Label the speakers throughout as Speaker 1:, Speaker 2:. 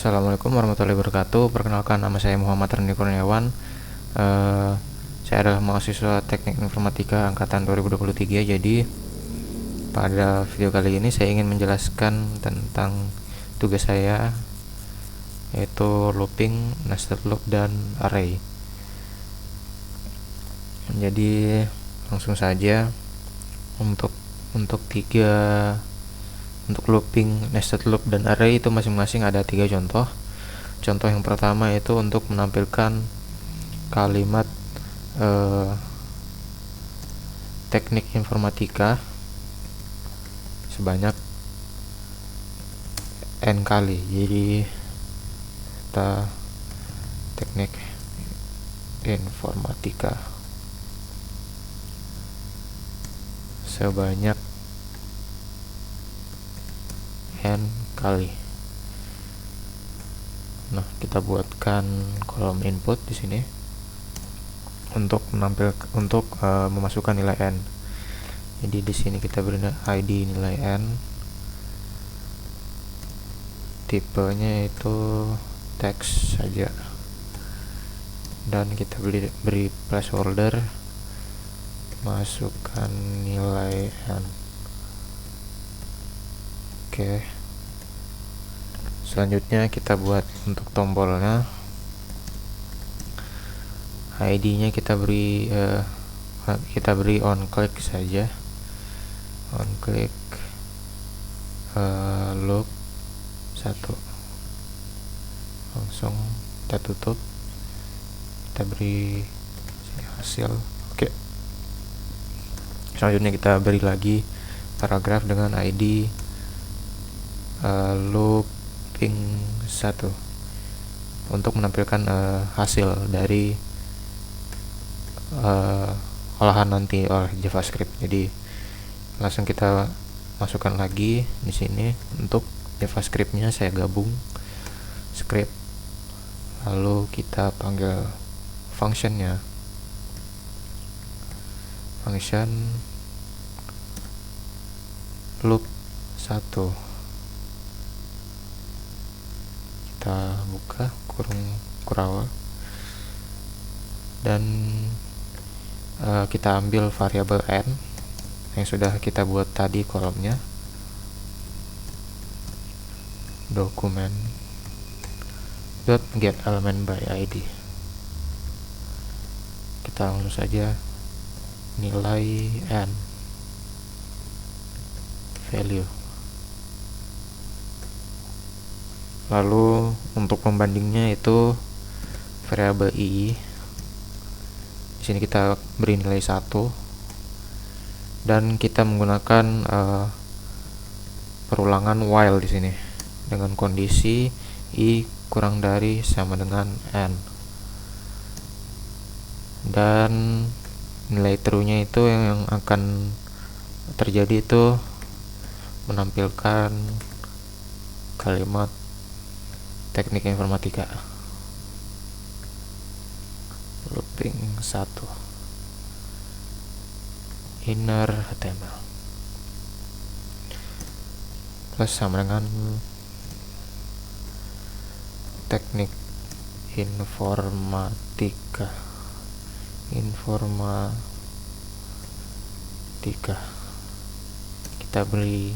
Speaker 1: Assalamualaikum warahmatullahi wabarakatuh. Perkenalkan, nama saya Muhammad Rani Kurniawan. Saya adalah mahasiswa Teknik Informatika angkatan 2023. Jadi pada video kali ini saya ingin menjelaskan tentang tugas saya, yaitu looping, nested loop, dan array. Jadi langsung saja untuk looping, nested loop, dan array itu masing-masing ada 3 contoh. Contoh yang pertama itu untuk menampilkan kalimat teknik informatika sebanyak n kali. Jadi kita teknik informatika sebanyak n kali. Nah, kita buatkan kolom input di sini untuk memasukkan nilai n. Jadi di sini kita beri ID nilai n, tipenya itu teks saja, dan kita beri placeholder, masukkan nilai n. Oke. Selanjutnya kita buat untuk tombolnya, ID-nya kita beri on click saja, on click loop 1, langsung kita tutup, kita beri hasil. Oke. Selanjutnya kita beri lagi paragraf dengan ID looping 1 untuk menampilkan hasil dari olahan nanti oleh JavaScript. Jadi langsung kita masukkan lagi di sini. Untuk JavaScript-nya saya gabung script, lalu kita panggil function-nya, function loop 1. Kita buka kurung kurawal dan kita ambil variabel n yang sudah kita buat tadi kolomnya, dokumen get element by id. Kita langsung saja nilai n value. Lalu untuk pembandingnya itu variabel i. Di sini kita beri nilai 1 dan kita menggunakan perulangan while di sini dengan kondisi i kurang dari sama dengan n. Dan nilai true-nya itu yang akan terjadi itu menampilkan kalimat teknik informatika looping 1 inner HTML plus sama dengan teknik informatika. Kita beri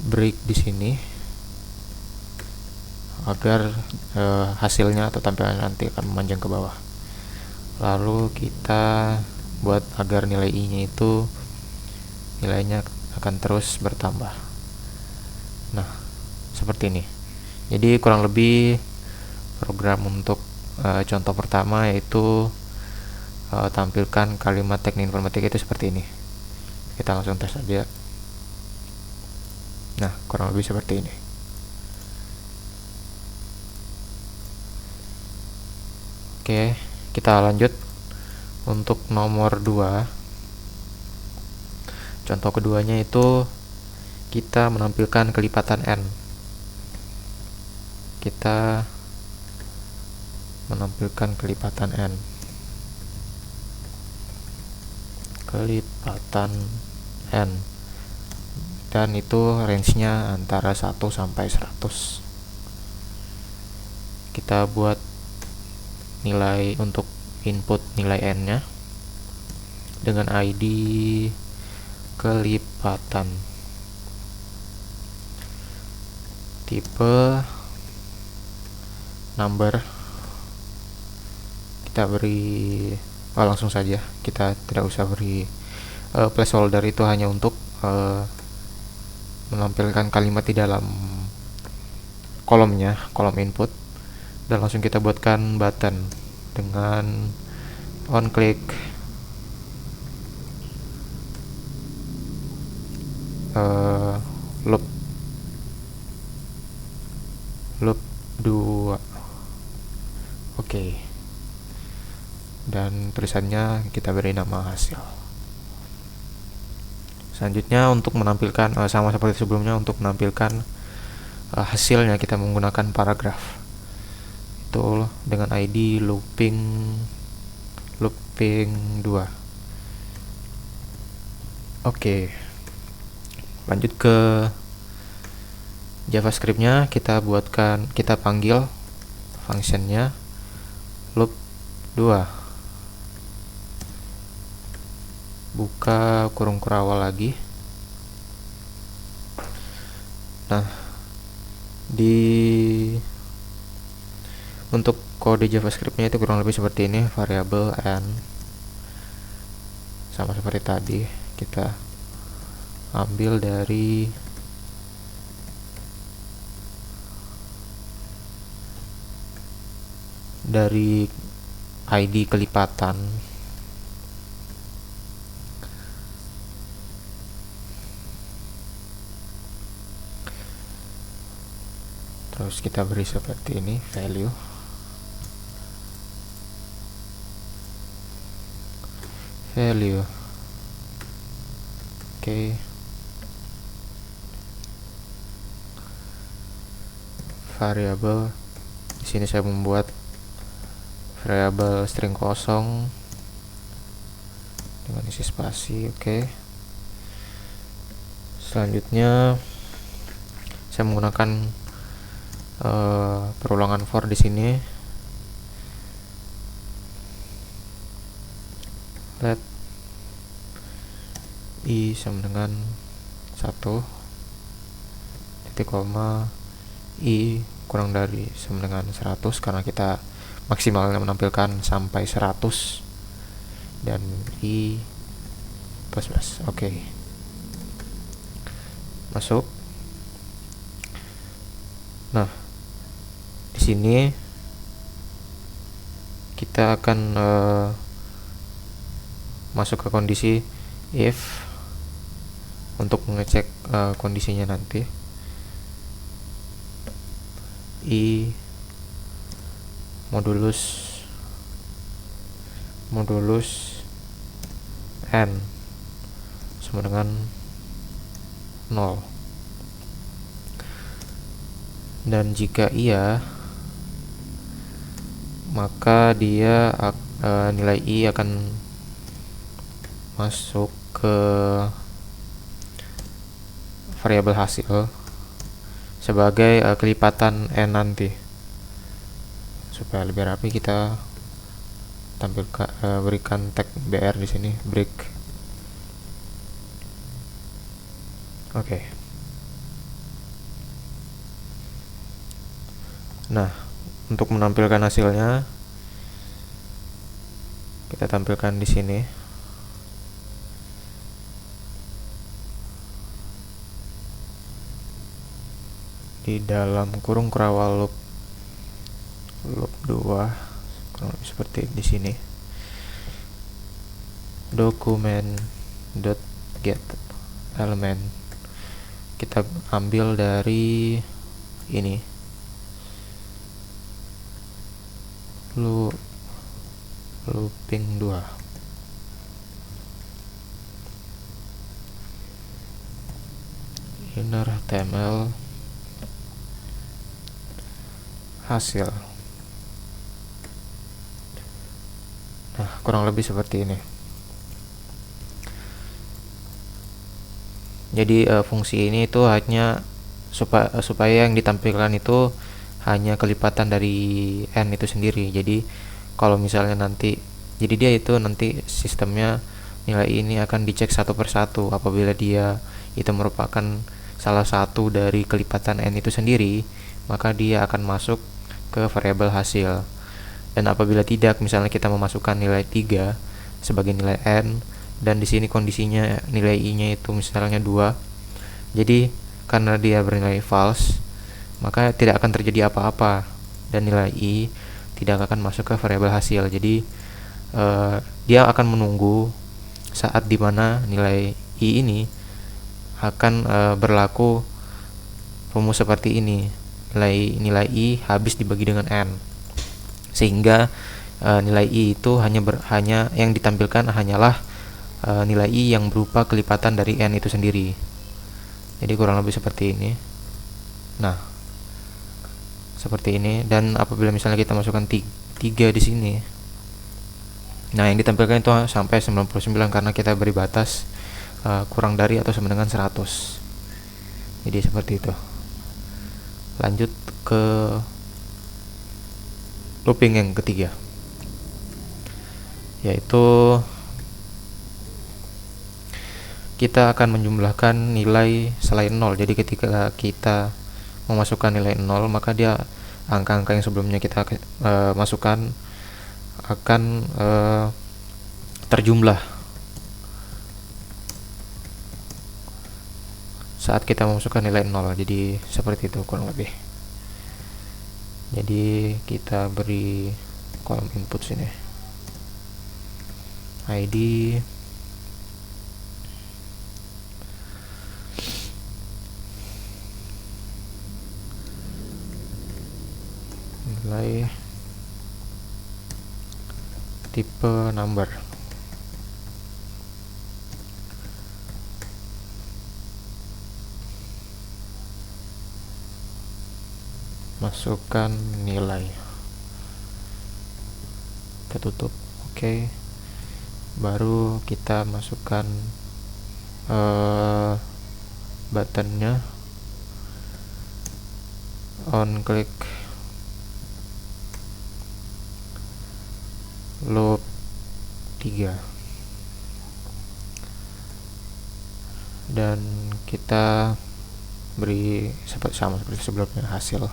Speaker 1: break di sini agar hasilnya atau tampilan nanti akan memanjang ke bawah. Lalu kita buat agar nilai i-nya itu nilainya akan terus bertambah. Nah, seperti ini. Jadi kurang lebih program untuk contoh pertama yaitu tampilkan kalimat teknik informatika itu seperti ini. Kita langsung tes aja. Nah, kurang lebih seperti ini. Oke, kita lanjut untuk nomor 2. Contoh keduanya itu kita menampilkan kelipatan n. Kita menampilkan kelipatan n. Dan itu range-nya antara 1 sampai 100. kita buat nilai untuk input nilai n nya dengan ID kelipatan, tipe number kita beri langsung saja, kita tidak usah beri placeholder, itu hanya untuk menampilkan kalimat di dalam kolomnya, kolom input. Dan langsung kita buatkan button dengan on click loop 2. Oke. Dan tulisannya kita beri nama hasil. Selanjutnya untuk menampilkan sama seperti sebelumnya, untuk menampilkan hasilnya kita menggunakan paragraf. Itu dengan ID looping 2. Oke. Lanjut ke JavaScript-nya, kita panggil functionnya loop 2. Buka kurung kurawal lagi. Nah, untuk kode JavaScript-nya itu kurang lebih seperti ini, variabel n sama seperti tadi, kita ambil dari ID kelipatan. Terus kita beri seperti ini, value. Oke. Variabel, di sini saya membuat variabel string kosong dengan isi spasi. Oke. Selanjutnya saya menggunakan perulangan for di sini. Let i sama dengan 1 titik koma i kurang dari sama dengan 100, karena kita maksimalnya menampilkan sampai 100, dan i plus. Oke. Masuk. Nah, di sini kita akan masuk ke kondisi if untuk mengecek kondisinya nanti. I modulus n sama dengan 0, dan jika iya, maka dia nilai i akan masuk ke variabel hasil sebagai kelipatan n nanti. Supaya lebih rapi, kita berikan tag br di sini, break. Oke. Nah, untuk menampilkan hasilnya kita tampilkan di sini. Di dalam kurung kurawal loop 2, kurang lebih seperti di sini. Document.get element kita ambil dari ini, looping 2. Inner HTML hasil. Nah, kurang lebih seperti ini. Jadi fungsi ini itu hanya supaya yang ditampilkan itu hanya kelipatan dari n itu sendiri. Jadi kalau misalnya nanti, jadi dia itu nanti sistemnya nilai ini akan dicek satu persatu. Apabila dia itu merupakan salah satu dari kelipatan n itu sendiri, maka dia akan masuk ke variabel hasil. Dan apabila tidak, misalnya kita memasukkan nilai 3 sebagai nilai n, dan di sini kondisinya nilai i-nya itu misalnya 2. Jadi karena dia bernilai false, maka tidak akan terjadi apa-apa dan nilai i tidak akan masuk ke variabel hasil. Jadi dia akan menunggu saat dimana nilai i ini akan berlaku rumus seperti ini. Nilai i habis dibagi dengan n, sehingga nilai i itu hanya yang ditampilkan hanyalah nilai i yang berupa kelipatan dari n itu sendiri. Jadi kurang lebih seperti ini. Nah, seperti ini. Dan apabila misalnya kita masukkan 3 di sini, nah yang ditampilkan itu sampai 99 karena kita beri batas kurang dari atau sama dengan 100. Jadi seperti itu. Lanjut ke looping yang ketiga, yaitu kita akan menjumlahkan nilai selain 0. Jadi ketika kita memasukkan nilai 0, maka dia angka-angka yang sebelumnya kita masukkan akan terjumlah saat kita memasukkan nilai 0. Jadi seperti itu kurang lebih. Jadi kita beri kolom input sini ID, nilai, tipe number, masukkan nilai, kita tutup. Oke. Baru kita masukkan buttonnya, on click loop 3, dan kita beri sama seperti sebelumnya hasil.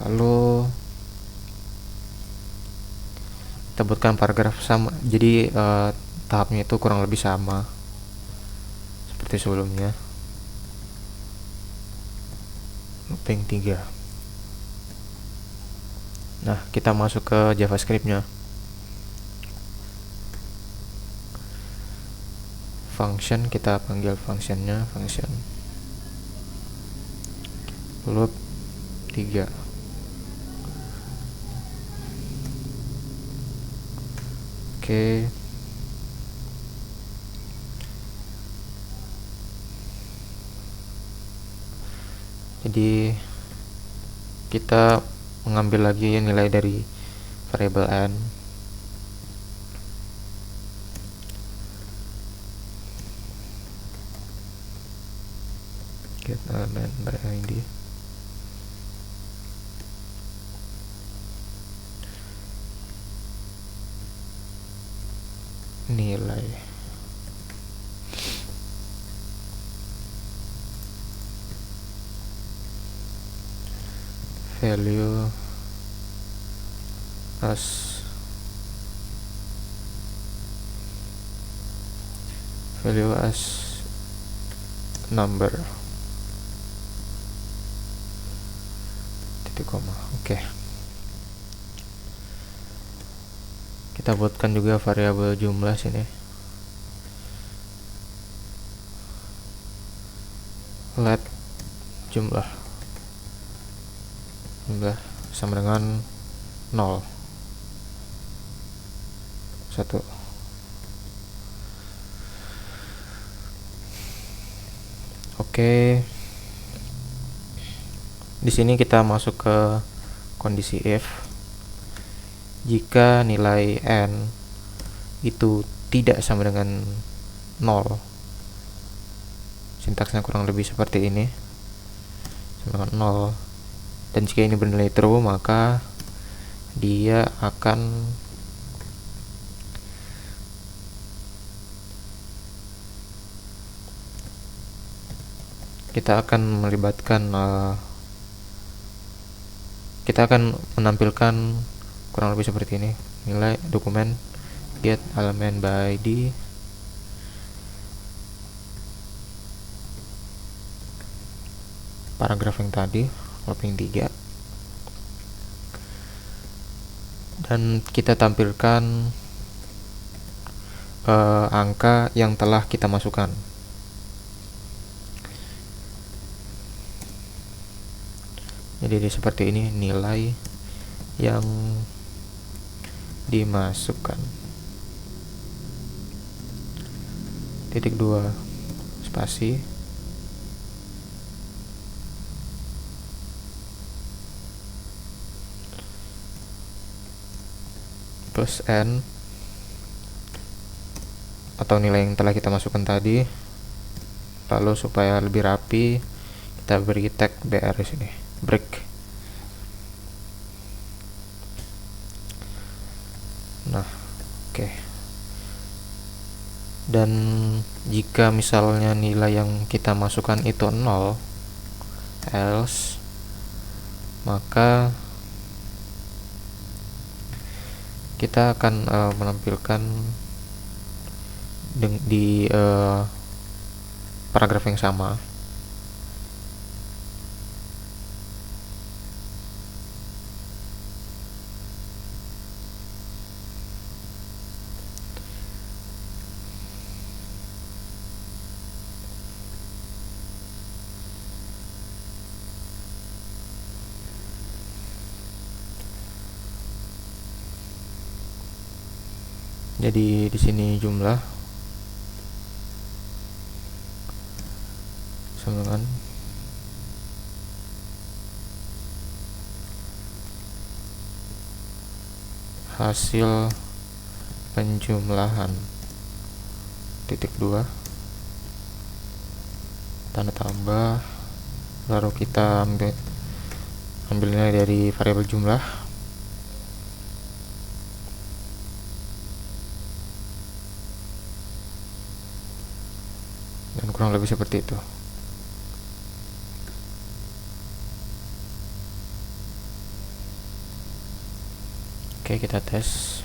Speaker 1: Lalu kita buatkan paragraf sama. Jadi tahapnya itu kurang lebih sama seperti sebelumnya. Looping 3. Nah, kita masuk ke JavaScript-nya. Function, kita panggil functionnya, function loop 3. Oke. Jadi kita mengambil lagi nilai dari variabel n. Get element by id. Nilai value as number, titik koma. Oke. Kita buatkan juga variabel jumlah sini. Let jumlah sama dengan 0, 1. Oke. Di sini kita masuk ke kondisi if. Jika nilai n itu tidak sama dengan 0, sintaksnya kurang lebih seperti ini, sama dengan 0, Dan jika ini bernilai true, maka dia akan kita akan menampilkan kurang lebih seperti ini, nilai dokumen get element by id paragraf yang tadi looping 3, dan kita tampilkan angka yang telah kita masukkan. Jadi seperti ini nilai yang dimasukkan. Titik 2 spasi plus n atau nilai yang telah kita masukkan tadi. Lalu supaya lebih rapi kita beri tag br di sini, break. Nah, oke. Dan jika misalnya nilai yang kita masukkan itu 0, else, maka kita akan menampilkan di paragraf yang sama jadi di sini jumlah sama dengan hasil penjumlahan titik 2 tanda tambah, lalu kita ambil nilai dari variabel jumlah, dan kurang lebih seperti itu. Oke, kita tes.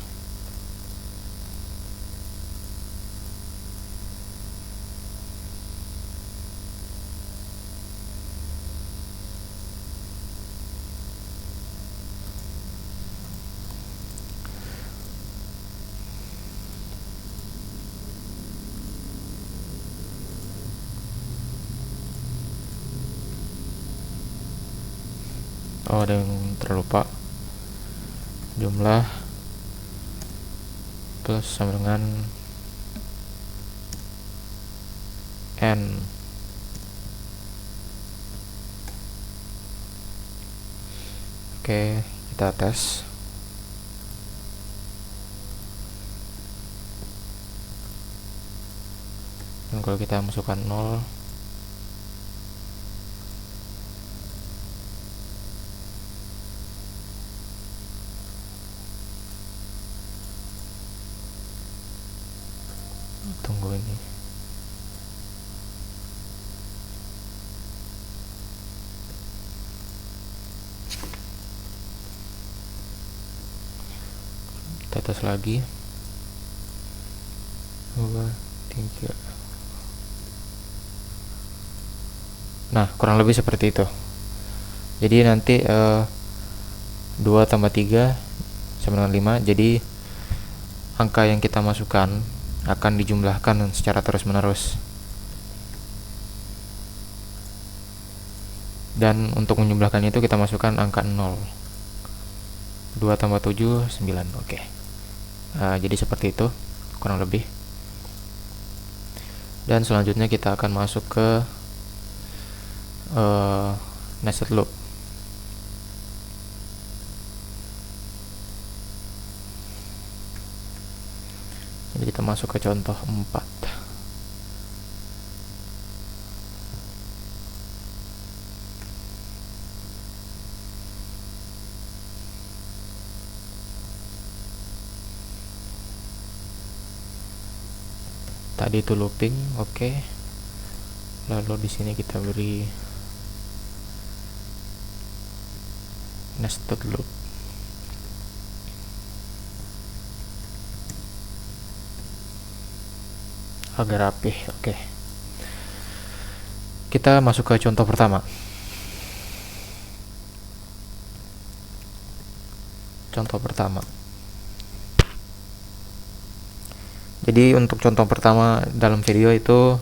Speaker 1: Oh, ada yang terlupa. Jumlah plus sama dengan n. Oke, kita tes. Dan kalau kita masukkan 0, tunggu ini. Kita tes lagi. 2, 3. Nah, kurang lebih seperti itu. Jadi nanti 2 tambah 3 sama dengan 5. Jadi angka yang kita masukkan akan dijumlahkan secara terus-menerus. Dan untuk menjumlahkan itu kita masukkan angka 0. 2 tambah 7, 9. Oke. Jadi seperti itu kurang lebih. Dan selanjutnya kita akan masuk ke nested loop. Jadi kita masuk ke contoh 4. tadi itu looping. Oke. Lalu di sini kita beri nested loop. Agar rapih. Oke. Kita masuk ke contoh pertama. Jadi untuk contoh pertama dalam video itu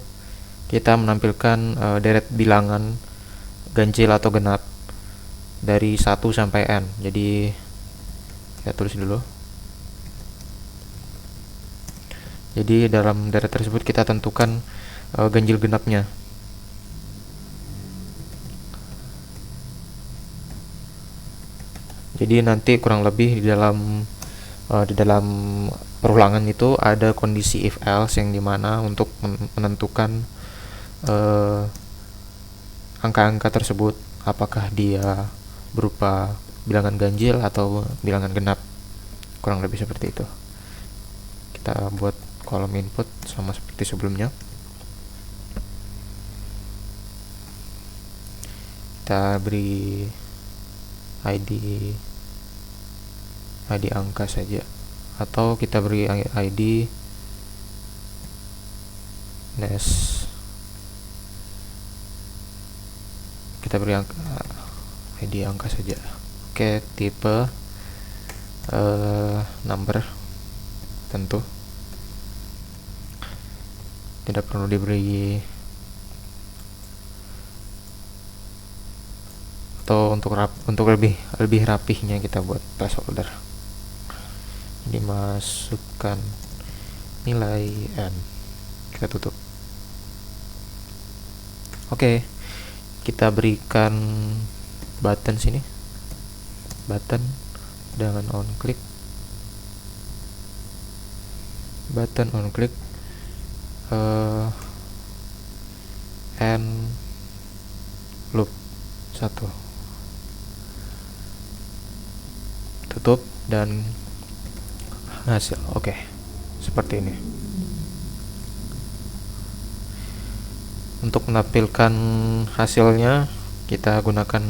Speaker 1: kita menampilkan deret bilangan ganjil atau genap dari 1 sampai n. Jadi kita tulis dulu. Jadi dalam deret tersebut kita tentukan ganjil genapnya. Jadi nanti kurang lebih di dalam perulangan itu ada kondisi if else yang dimana untuk menentukan angka-angka tersebut apakah dia berupa bilangan ganjil atau bilangan genap, kurang lebih seperti itu. Kita buat kolom input sama seperti sebelumnya. Kita beri ID angka saja, atau kita beri ID kita beri ID angka saja. Oke, tipe number tentu tidak perlu diberi, atau untuk lebih rapihnya kita buat placeholder. Dimasukkan nilai n, kita tutup. Oke, kita berikan button sini, button dengan on click, and loop 1, tutup dan hasil. Oke, seperti ini. Untuk menampilkan hasilnya kita gunakan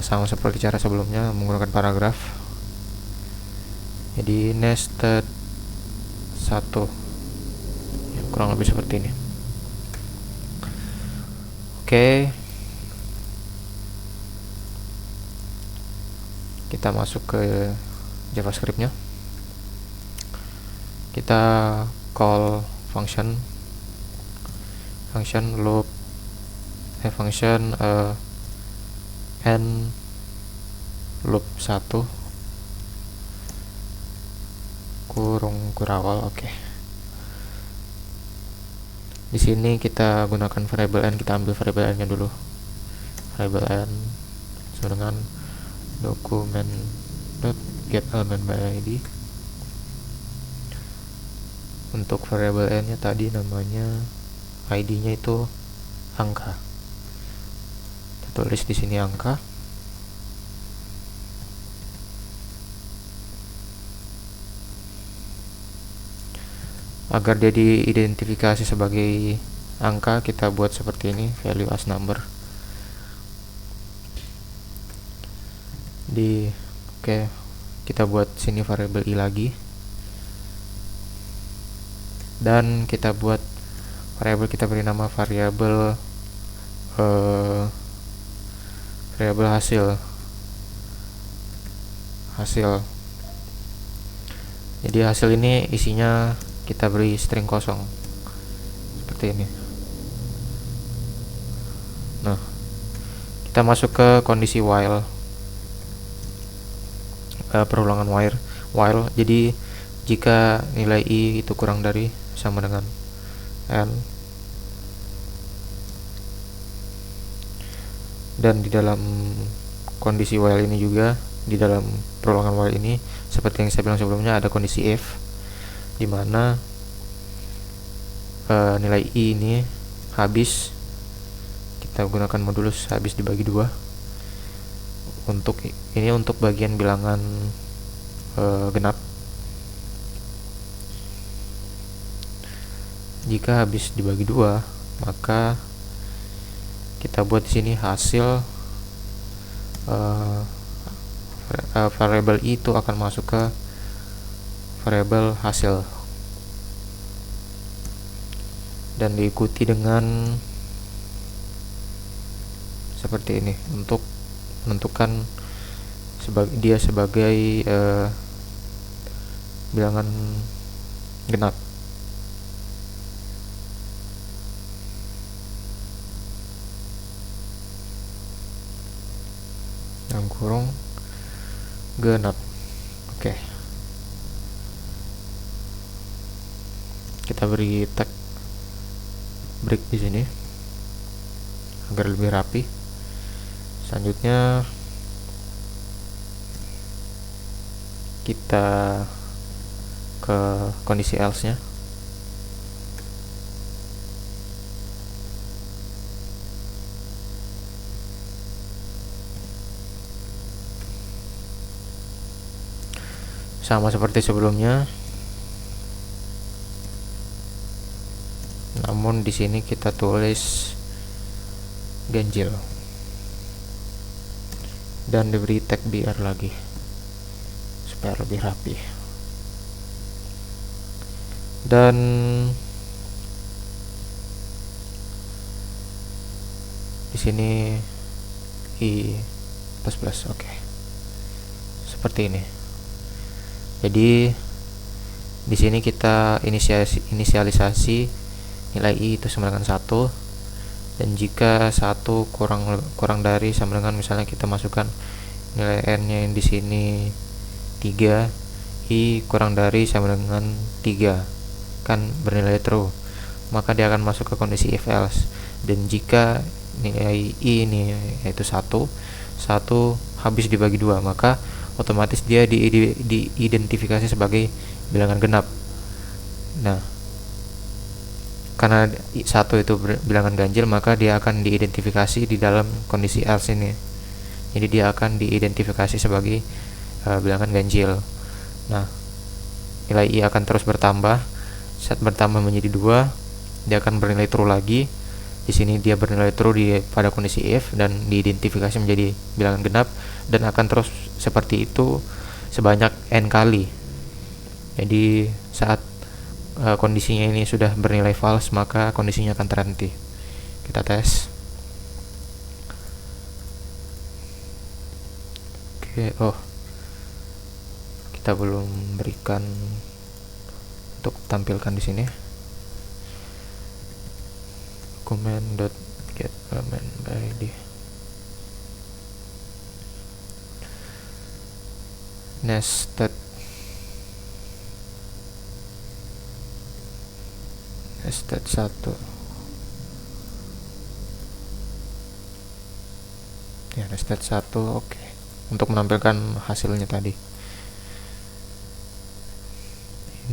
Speaker 1: sama seperti cara sebelumnya, menggunakan paragraf. Jadi nested 1 ya, kurang lebih seperti ini. Oke, kita masuk ke JavaScript-nya. Kita call function loop function n loop 1 kurung kurawal. Oke. Di sini kita gunakan variable n, kita ambil variable n-nya dulu. Variable n sama dengan document.getElementById. Untuk variable n-nya tadi namanya ID-nya itu angka. Kita tulis di sini angka. Agar dia diidentifikasi sebagai angka, kita buat seperti ini, value as number. Oke, kita buat sini variable i lagi. Dan kita buat variable, kita beri nama variable hasil. Jadi hasil ini isinya kita beri string kosong seperti ini. Nah, kita masuk ke kondisi while, perulangan while. Jadi jika nilai i itu kurang dari sama dengan n, dan di dalam kondisi while ini juga, di dalam perulangan while ini seperti yang saya bilang sebelumnya, ada kondisi if dimana nilai i ini habis. Kita gunakan modulus habis dibagi 2. Untuk ini untuk bagian bilangan genap. Jika habis dibagi 2, maka kita buat di sini hasil variabel i itu akan masuk ke variabel hasil dan diikuti dengan seperti ini untuk menentukan dia sebagai bilangan genap. Dalam kurung genap. Oke. Kita beri tag break di sini agar lebih rapi. Selanjutnya kita ke kondisi else-nya. Sama seperti sebelumnya, namun di sini kita tulis ganjil dan diberi tag BR lagi supaya lebih rapi. Dan di sini i plus. Oke. Seperti ini. Jadi di sini kita inisialisasi nilai i itu sama dengan 1, dan jika 1 kurang dari sama dengan, misalnya kita masukkan nilai n-nya yang di sini 3, i kurang dari sama dengan 3 kan bernilai true, maka dia akan masuk ke kondisi if else. Dan jika nilai i ini yaitu 1 habis dibagi 2, maka otomatis dia diidentifikasi sebagai bilangan genap. Nah, karena 1 itu bilangan ganjil, maka dia akan diidentifikasi di dalam kondisi else ini. Jadi dia akan diidentifikasi sebagai bilangan ganjil. Nah, nilai i akan terus bertambah. Saat bertambah menjadi 2, dia akan bernilai true lagi. Di sini dia bernilai true pada kondisi if dan diidentifikasi menjadi bilangan genap, dan akan terus seperti itu sebanyak n kali. Jadi saat kondisinya ini sudah bernilai false, maka kondisinya akan terhenti. Kita tes. Oke, kita belum berikan untuk tampilkan di sini. Comment.get element by id. Nested 1 ya, nested 1. Oke. Untuk menampilkan hasilnya tadi,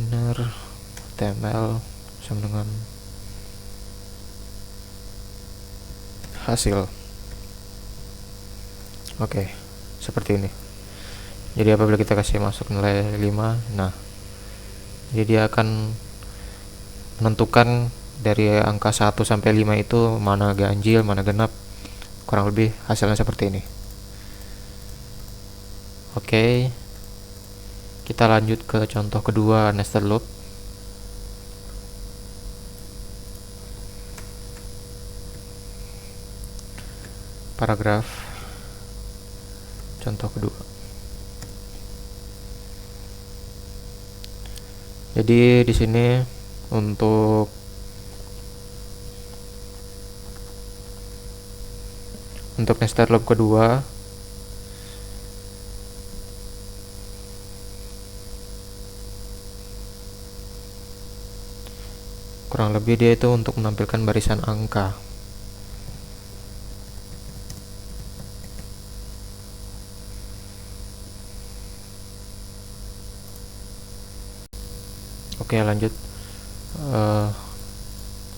Speaker 1: inner html sama dengan hasil. Oke, seperti ini. Jadi apabila kita kasih masuk nilai 5, nah jadi dia akan menentukan dari angka 1 sampai 5 itu mana ganjil, mana genap. Kurang lebih hasilnya seperti ini. Oke. Kita lanjut ke contoh kedua, nested loop. Paragraf contoh kedua. Jadi di sini untuk nested loop kedua, kurang lebih dia itu untuk menampilkan barisan angka. Oke, lanjut.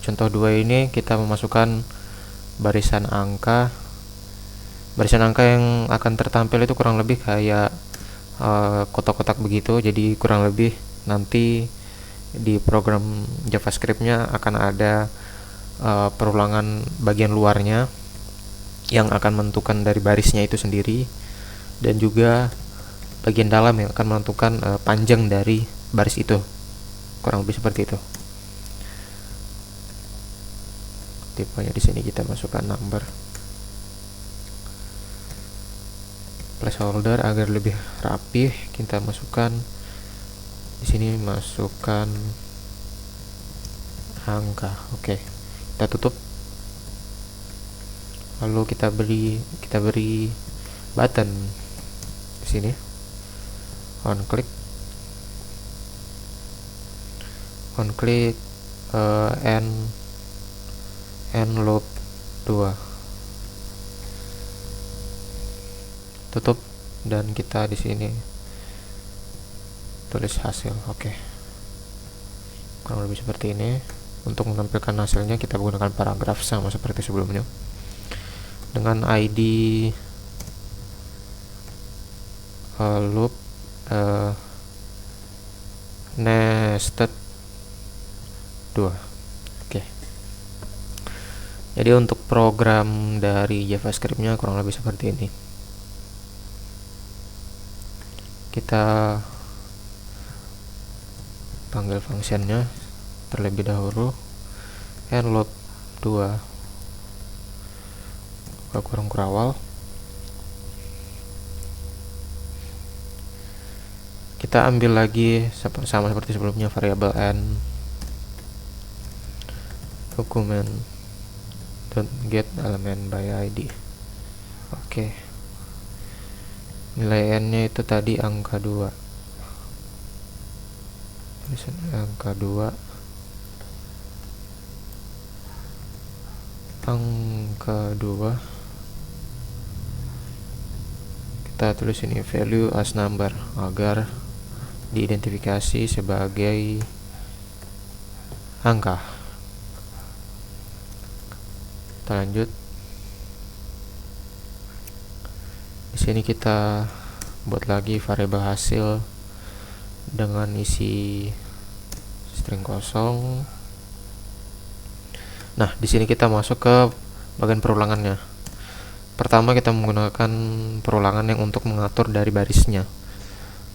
Speaker 1: Contoh 2 ini kita memasukkan barisan angka yang akan tertampil itu kurang lebih kayak kotak-kotak begitu. Jadi kurang lebih nanti di program JavaScript-nya akan ada perulangan bagian luarnya yang akan menentukan dari barisnya itu sendiri, dan juga bagian dalam yang akan menentukan panjang dari baris itu. Kurang lebih seperti itu. Tipenya di sini kita masukkan number placeholder agar lebih rapih. Kita masukkan di sini, masukkan angka. Oke, kita tutup. Lalu kita beri button di sini, on click and loop 2, tutup, dan kita di sini tulis hasil. Oke, kurang lebih seperti ini. Untuk menampilkan hasilnya kita menggunakan paragraf sama seperti sebelumnya dengan ID loop nested 2. Oke. Jadi untuk program dari JavaScript-nya kurang lebih seperti ini. Kita panggil fungsinya terlebih dahulu, and loop 2 kurang kurawal. Kita ambil lagi sama seperti sebelumnya variabel n document get element by id. Oke, nilai n nya itu tadi angka 2, angka 2, kita tulis ini value as number agar diidentifikasi sebagai angka. Kita lanjut. Di sini kita buat lagi variabel hasil dengan isi string kosong. Nah, di sini kita masuk ke bagian perulangannya. Pertama kita menggunakan perulangan yang untuk mengatur dari barisnya.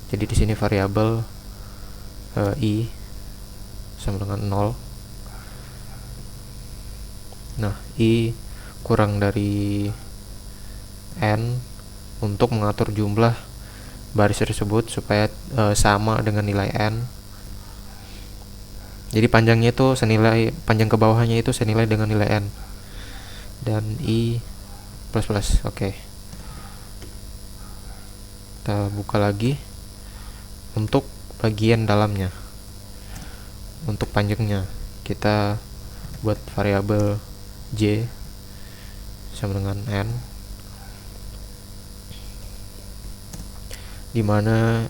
Speaker 1: Jadi di sini variabel i sama dengan 0. Nah, i kurang dari n untuk mengatur jumlah baris tersebut supaya sama dengan nilai n. Jadi panjangnya itu senilai, panjang ke bawahnya itu senilai dengan nilai n. Dan i plus plus. Oke. Kita buka lagi untuk bagian dalamnya. Untuk panjangnya kita buat variabel j sama dengan n, dimana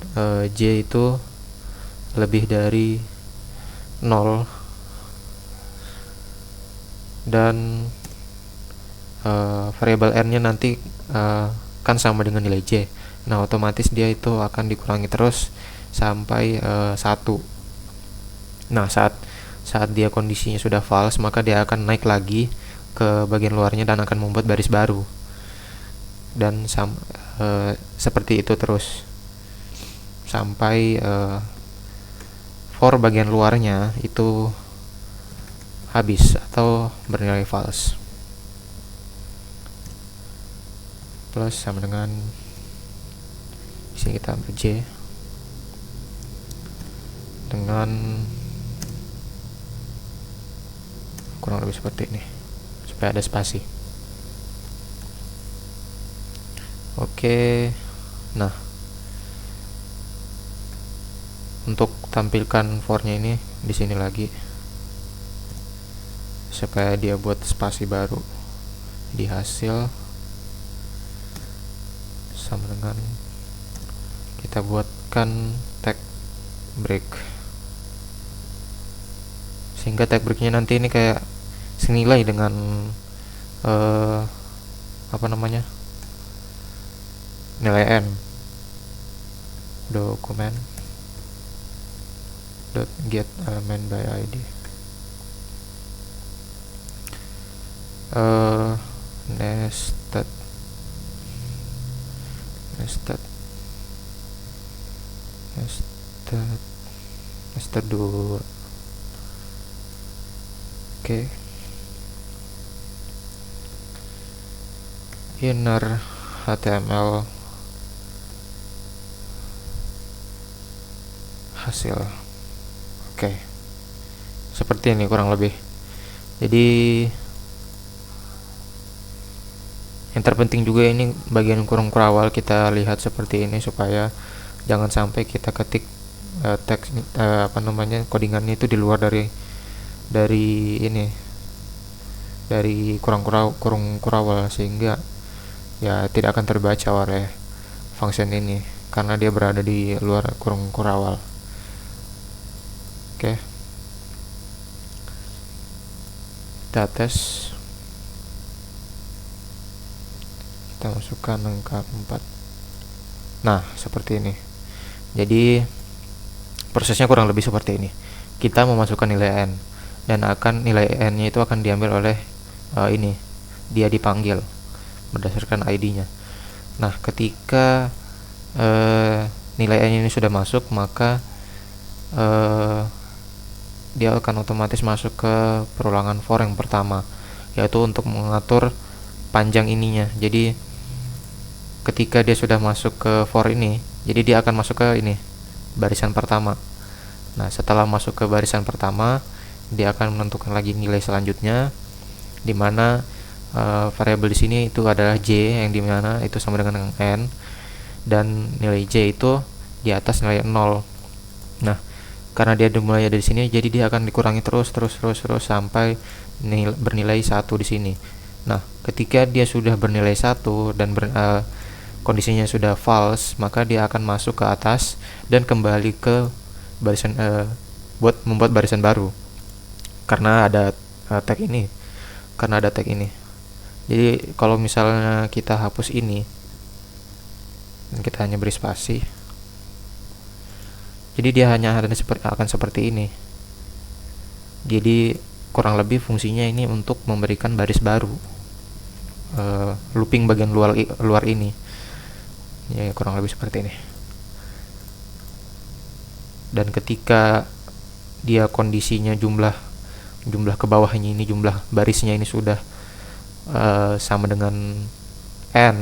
Speaker 1: j itu lebih dari 0 dan variabel n nya nanti kan sama dengan nilai j. Nah, otomatis dia itu akan dikurangi terus sampai 1. Nah, saat dia kondisinya sudah false, maka dia akan naik lagi ke bagian luarnya dan akan membuat baris baru. Dan seperti itu terus sampai for bagian luarnya itu habis atau bernilai false. Plus sama dengan di sini kita ambil j dengan kurang lebih seperti ini supaya ada spasi. Oke. Nah, untuk tampilkan for-nya ini di sini lagi supaya dia buat spasi baru di hasil, sama dengan kita buatkan tag break, sehingga tag breaknya nanti ini kayak senilai dengan nilai n. Dokumen dot get element by id. Nested dua. Oke. Inner HTML hasil. Oke. Seperti ini kurang lebih. Jadi yang terpenting juga ini bagian kurung awal kita lihat seperti ini supaya jangan sampai kita ketik teks codingannya itu di luar dari ini, dari kurung kurawal, sehingga ya tidak akan terbaca oleh function ini karena dia berada di luar kurung kurawal. Oke. Kita tes. Kita masukkan angka 4. Nah, seperti ini. Jadi prosesnya kurang lebih seperti ini. Kita memasukkan nilai n dan nilai n-nya itu akan diambil oleh ini. Dia dipanggil berdasarkan ID-nya. Nah, ketika nilai n ini sudah masuk, maka dia akan otomatis masuk ke perulangan for yang pertama, yaitu untuk mengatur panjang ininya. Jadi ketika dia sudah masuk ke for ini, jadi dia akan masuk ke ini, barisan pertama. Nah, setelah masuk ke barisan pertama, dia akan menentukan lagi nilai selanjutnya, di mana variabel di sini itu adalah j, yang dimana itu sama dengan n, dan nilai j itu di atas nilai 0. Nah, karena dia dimulai dari sini, jadi dia akan dikurangi terus sampai bernilai 1 di sini. Nah, ketika dia sudah bernilai 1 dan kondisinya sudah false, maka dia akan masuk ke atas dan kembali ke barisan buat membuat barisan baru karena ada tag ini. Jadi kalau misalnya kita hapus ini dan kita hanya beri spasi, jadi dia hanya akan seperti ini. Jadi kurang lebih fungsinya ini untuk memberikan baris baru, looping bagian luar ini. Ya, kurang lebih seperti ini. Dan ketika dia kondisinya jumlah ke bawahnya ini, jumlah barisnya ini sudah sama dengan n,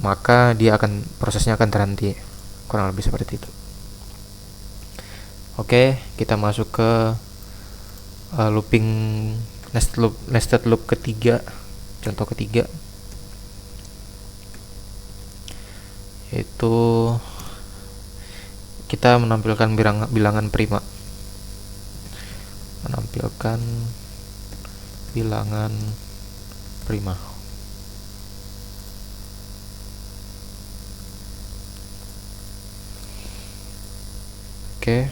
Speaker 1: maka prosesnya akan terhenti. Kurang lebih seperti itu. Oke, kita masuk ke looping nested loop ketiga, contoh ketiga, yaitu kita menampilkan bilangan prima. Oke,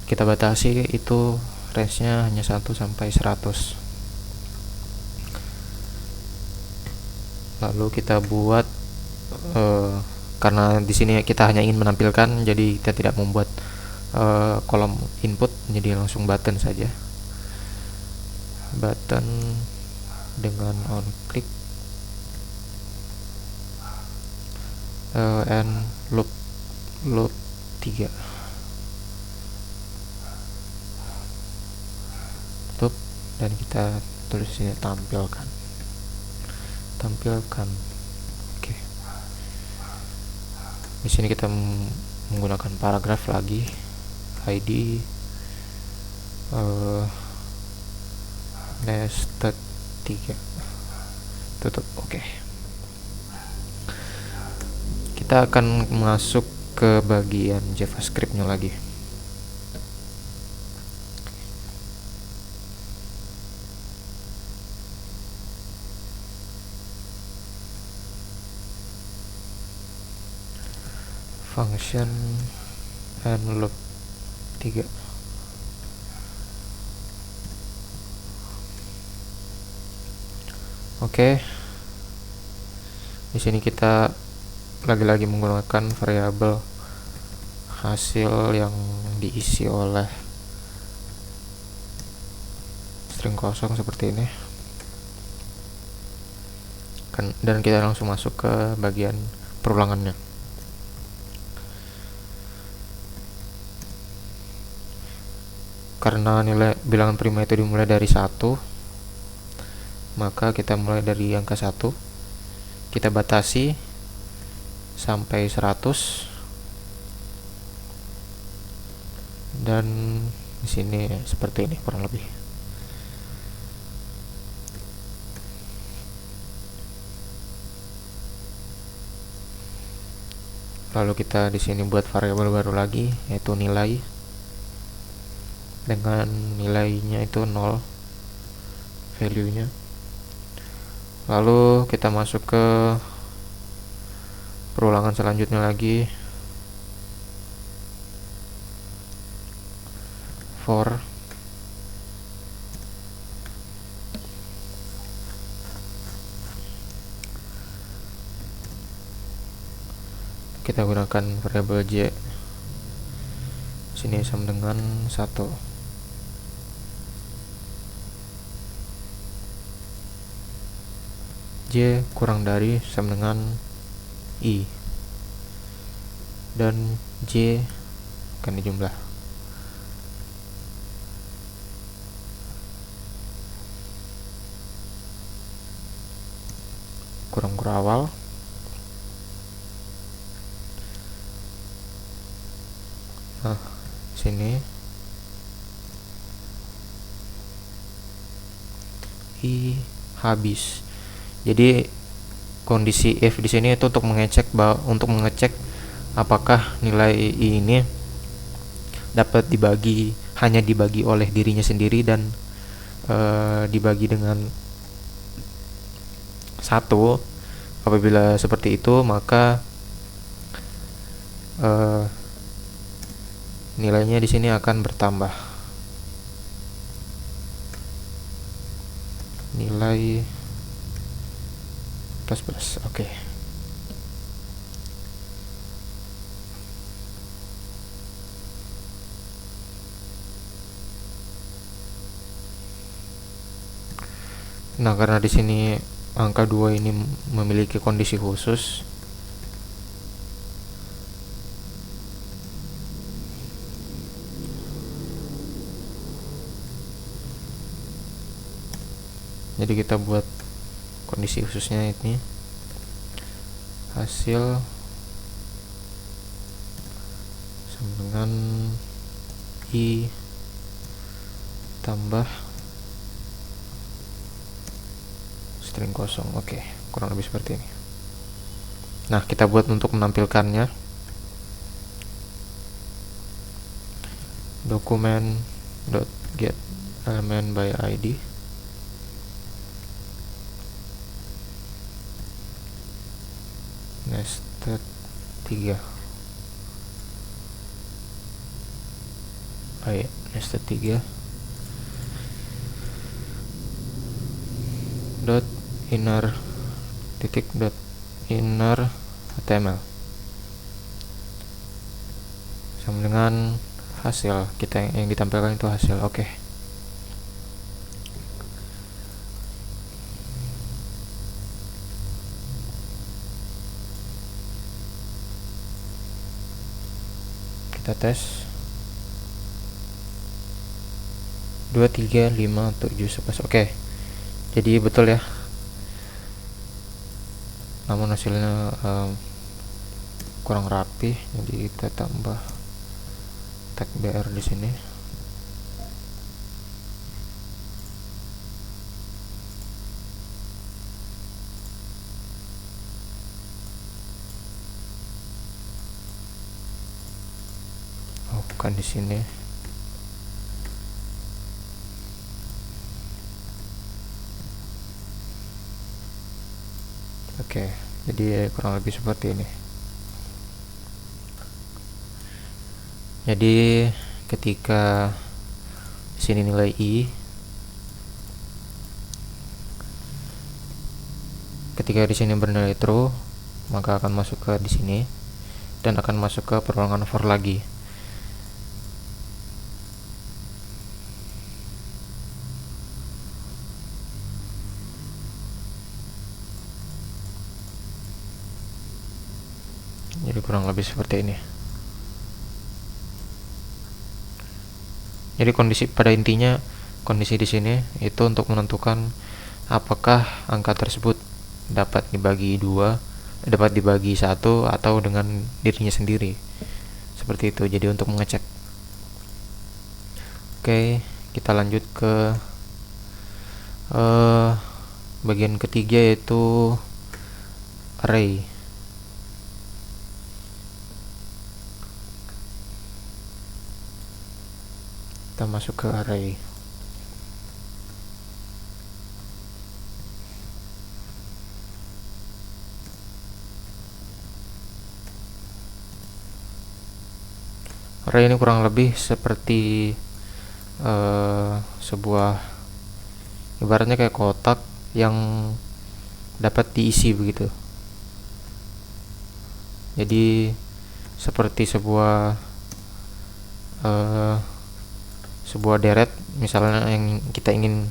Speaker 1: kita batasi itu range-nya hanya 1 sampai 100. Lalu kita buat karena di sini kita hanya ingin menampilkan, jadi kita tidak membuat kolom input, jadi langsung button saja. Button dengan on click and loop 3. Tutup dan kita tulis sini tampilkan. Oke. Di sini kita menggunakan paragraf lagi, ID nested 3. Tutup. Oke. Kita akan masuk ke bagian JavaScript-nya lagi. Function and loop 3. Oke. Di sini kita lagi-lagi menggunakan variabel hasil yang diisi oleh string kosong seperti ini. Dan kita langsung masuk ke bagian perulangannya. Karena nilai bilangan prima itu dimulai dari 1, maka kita mulai dari angka 1, kita batasi sampai 100, dan di sini seperti ini kurang lebih. Lalu kita di sini buat variabel baru lagi, yaitu nilai, dengan nilainya itu 0 value-nya. Lalu kita masuk ke perulangan selanjutnya lagi, for kita gunakan variabel j, sini sama dengan 1. J kurang dari sama dengan I, dan J akan dijumlah. Kurang awal. Nah, sini I habis. Jadi kondisi if di sini itu untuk mengecek apakah nilai I ini dapat hanya dibagi oleh dirinya sendiri dan dibagi dengan 1. Apabila seperti itu, maka nilainya di sini akan bertambah. Nilai plus. Oke. Nah, karena di sini angka 2 ini memiliki kondisi khusus, jadi kita buat kondisi khususnya ini hasil sama dengan I tambah string kosong. Oke, kurang lebih seperti ini. Nah, kita buat untuk menampilkannya, dokumen.get element by id, nested 3. Nested 3 dot inner html sama dengan hasil kita yang ditampilkan itu hasil. Oke. Kita tes 2, 3, 5, 7, 11. Oke. Jadi betul ya. Namun hasilnya kurang rapi, jadi kita tambah tag br di sini. Oh, bukan di sini. Oke, jadi kurang lebih seperti ini. Jadi ketika di sini nilai I, ketika di sini bernilai true, maka akan masuk ke di sini, dan akan masuk ke perulangan for lagi. Jadi kurang lebih seperti ini. Jadi pada intinya kondisi di sini itu untuk menentukan apakah angka tersebut dapat dibagi dua, dapat dibagi satu, atau dengan dirinya sendiri. Seperti itu. Jadi untuk mengecek. Oke, kita lanjut ke bagian ketiga, yaitu array. Kita masuk ke array. Array ini kurang lebih seperti sebuah, ibaratnya kayak kotak yang dapat diisi begitu. Jadi seperti sebuah deret misalnya yang kita ingin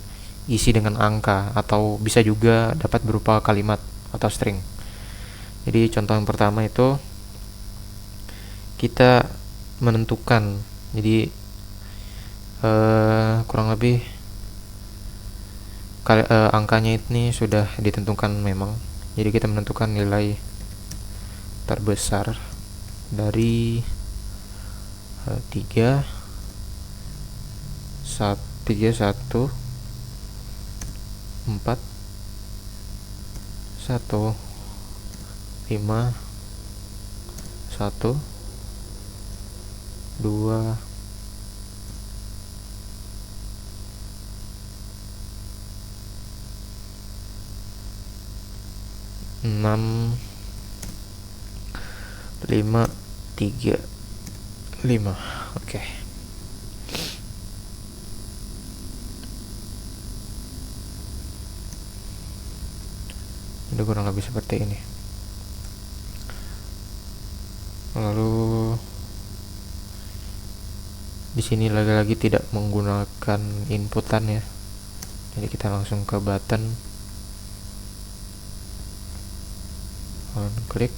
Speaker 1: isi dengan angka, atau bisa juga dapat berupa kalimat atau string. Jadi contoh yang pertama itu kita menentukan, jadi kurang lebih angkanya ini sudah ditentukan memang. Jadi kita menentukan nilai terbesar dari 3 1 4 1 5 1 2 6 5 3 5. Oke. Jadi kurang lebih seperti ini. Lalu di sini lagi-lagi tidak menggunakan inputan ya. Jadi kita langsung ke button, klik.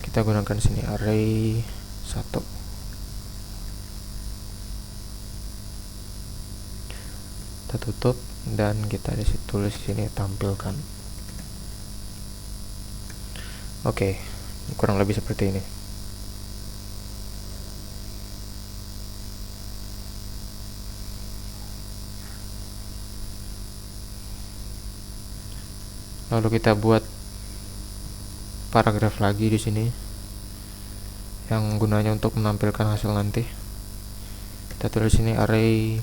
Speaker 1: Kita gunakan sini array 1. Kita tutup dan kita tulis di sini tampilkan. Oke, kurang lebih seperti ini. Lalu kita buat paragraf lagi di sini yang gunanya untuk menampilkan hasil nanti. Kita tulis sini array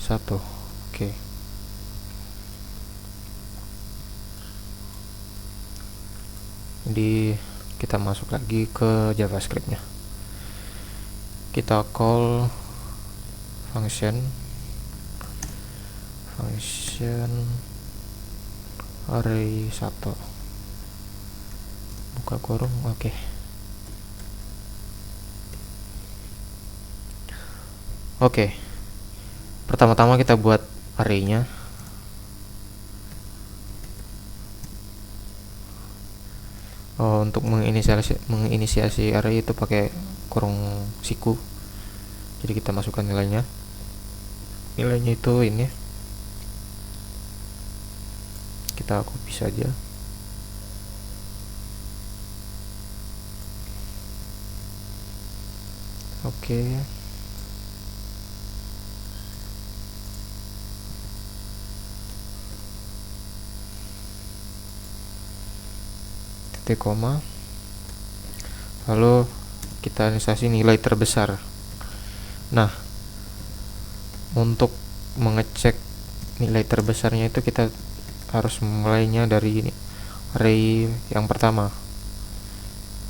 Speaker 1: 1. Oke. Jadi kita masuk lagi ke JavaScript-nya. Kita call function array 1, buka kurung. Oke. Oke. Pertama-tama kita buat array-nya. Untuk menginisiasi array itu pakai kurung siku. Jadi kita masukkan nilainya. Nilainya itu ini. Kita copy saja. Oke. Koma, lalu kita inisiasi nilai terbesar. Nah, untuk mengecek nilai terbesarnya itu kita harus mulainya dari array yang pertama,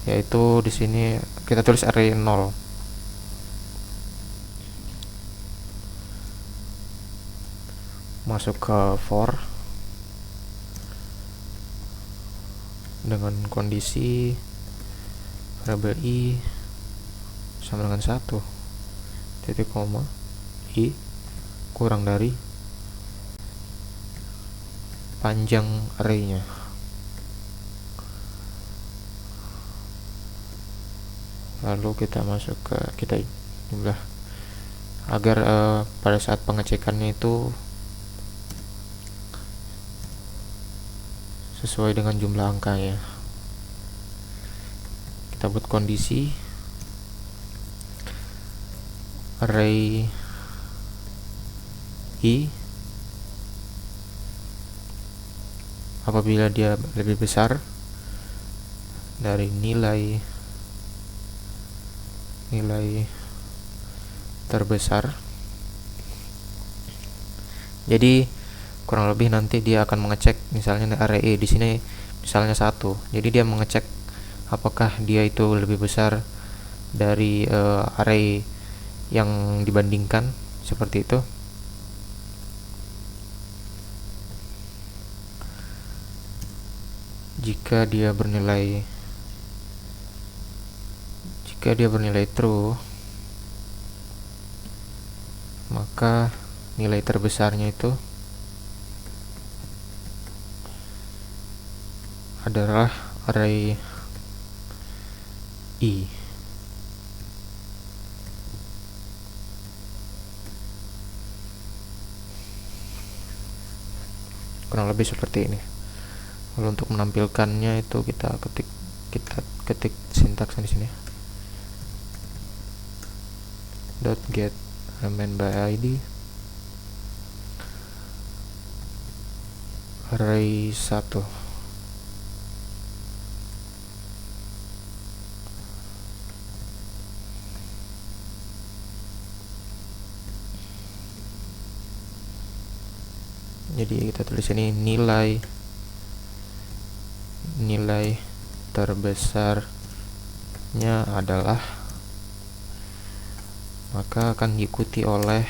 Speaker 1: yaitu di sini kita tulis array 0. Masuk ke for, dengan kondisi variabel i sama dengan 1, titik koma i kurang dari panjang arraynya. Lalu kita masuk ke kita jumlah agar pada saat pengecekannya itu sesuai dengan jumlah angka ya. Kita buat kondisi array i apabila dia lebih besar dari nilai terbesar. Jadi kurang lebih nanti dia akan mengecek misalnya array E di sini misalnya 1. Jadi dia mengecek apakah dia itu lebih besar dari array yang dibandingkan, seperti itu. Jika dia bernilai true, maka nilai terbesarnya itu adalah array i. Kurang lebih seperti ini. Lalu untuk menampilkannya itu kita ketik sintaksnya di sini. .get element by id array 1. Jadi kita tulis ini nilai terbesarnya adalah, maka akan diikuti oleh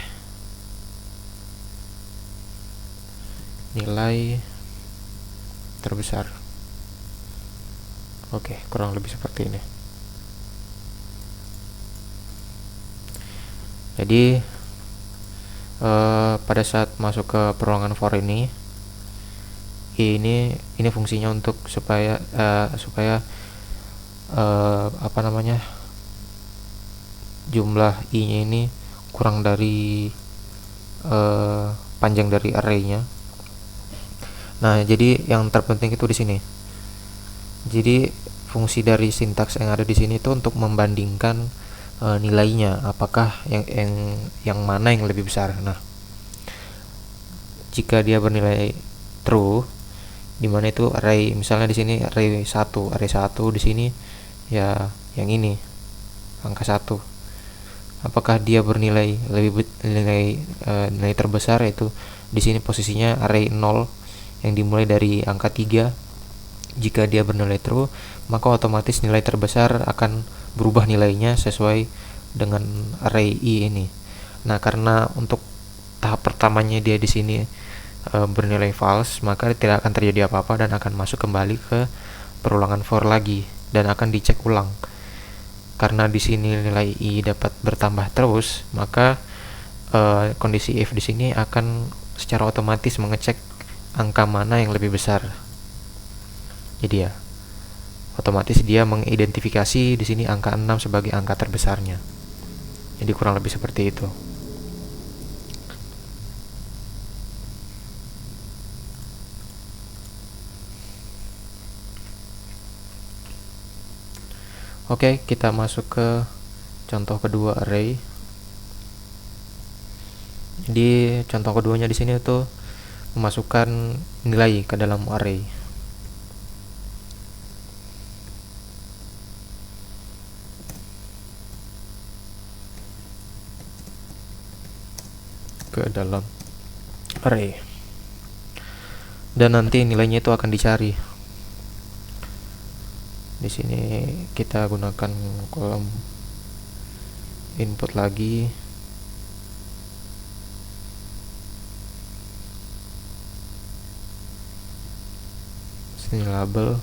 Speaker 1: nilai terbesar. Oke, kurang lebih seperti ini. Jadi pada saat masuk ke perulangan for ini fungsinya untuk supaya jumlah i-nya ini kurang dari panjang dari array-nya. Nah, jadi yang terpenting itu di sini. Jadi fungsi dari sintaks yang ada di sini itu untuk membandingkan nilainya, apakah yang mana yang lebih besar. Nah, jika dia bernilai true, dimana itu array, misalnya di sini array 1 di sini ya yang ini angka 1. Apakah dia bernilai nilai terbesar, yaitu di sini posisinya array 0 yang dimulai dari angka 3. Jika dia bernilai true, maka otomatis nilai terbesar akan berubah nilainya sesuai dengan array i ini. Nah, karena untuk tahap pertamanya dia di sini bernilai false, maka tidak akan terjadi apa-apa dan akan masuk kembali ke perulangan for lagi dan akan dicek ulang. Karena di sini nilai i dapat bertambah terus, maka kondisi if di sini akan secara otomatis mengecek angka mana yang lebih besar. Jadi ya, otomatis dia mengidentifikasi di sini angka 6 sebagai angka terbesarnya. Jadi kurang lebih seperti itu. Oke, kita masuk ke contoh kedua array. Jadi contoh keduanya di sini itu memasukkan nilai ke dalam array. Ke dalam array. Dan nanti nilainya itu akan dicari. Di sini kita gunakan kolom input lagi. Sini label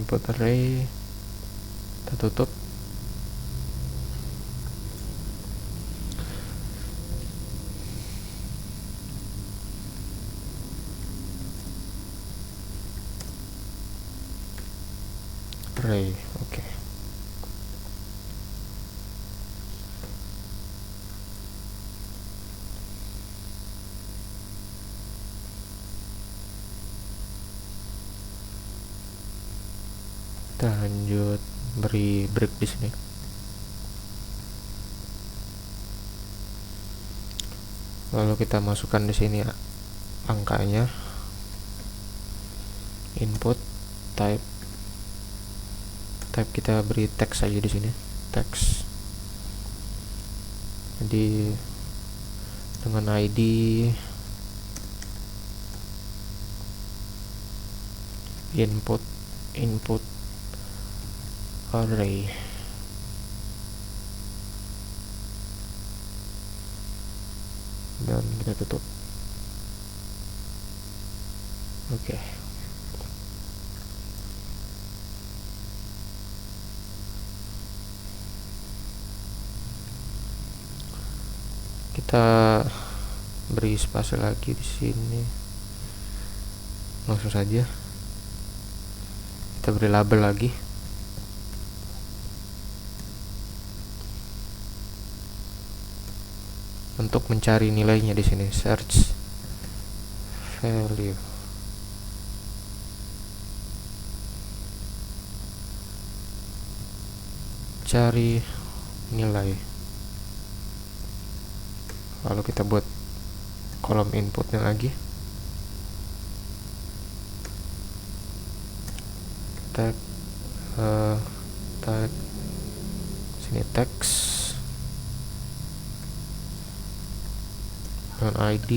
Speaker 1: input array, kita tutup. Array, oke. Kita lanjut beri break di sini. Lalu kita masukkan di sini angkanya, input, type kita beri teks aja di sini, teks. Jadi dengan ID input array, dan kita tutup. Oke. Kita beri spasi lagi di sini. Langsung saja kita beri label lagi. Untuk mencari nilainya di sini, search value. Cari nilai. Lalu kita buat kolom inputnya lagi. Tag sini teks dengan ID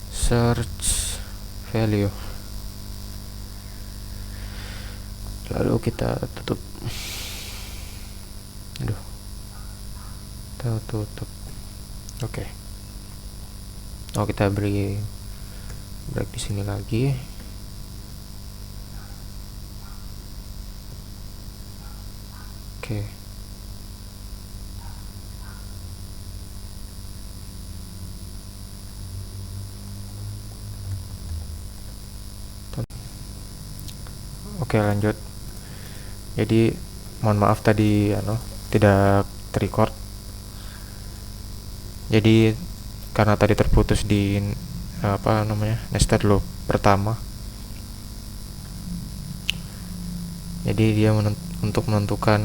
Speaker 1: search value. Lalu kita tutup. Kita tutup. Oke. Oh, kita beri break di sini lagi. Oke. Oke, lanjut. Jadi mohon maaf tadi tidak terrecord. Jadi karena tadi terputus di nested loop pertama. Jadi dia untuk menentukan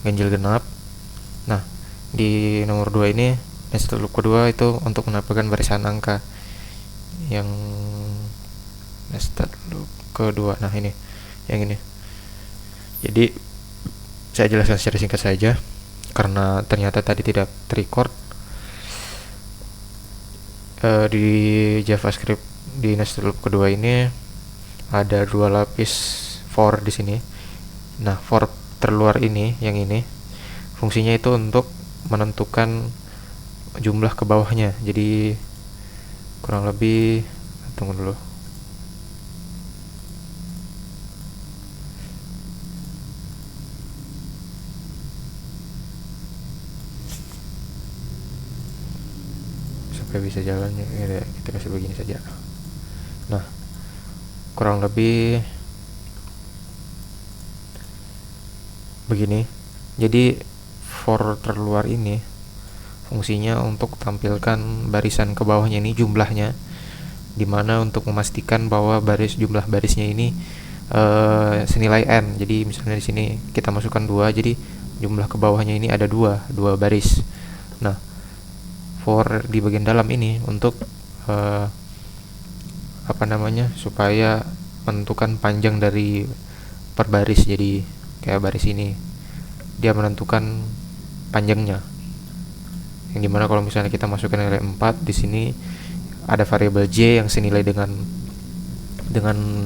Speaker 1: ganjil genap. Nah, di nomor 2 ini nested loop kedua itu untuk menambahkan barisan angka. Yang nested loop kedua, nah ini yang ini. Jadi saya jelaskan secara singkat saja karena ternyata tadi tidak terrecord. Di JavaScript di nested loop kedua ini ada 2 lapis for di sini. Nah, for terluar ini, yang ini fungsinya itu untuk menentukan jumlah ke bawahnya. Jadi kurang lebih, tunggu dulu. Supaya bisa jalannya, kita kasih begini saja. Nah, kurang lebih begini. Jadi for terluar ini fungsinya untuk tampilkan barisan ke bawahnya ini jumlahnya, dimana untuk memastikan bahwa jumlah barisnya ini senilai n. Jadi misalnya di sini kita masukkan 2, jadi jumlah ke bawahnya ini ada 2 baris. Nah, for di bagian dalam ini untuk supaya menentukan panjang dari per baris. Jadi kayak baris ini dia menentukan panjangnya, yang dimana kalau misalnya kita masukkan nilai 4, di sini ada variabel j yang senilai dengan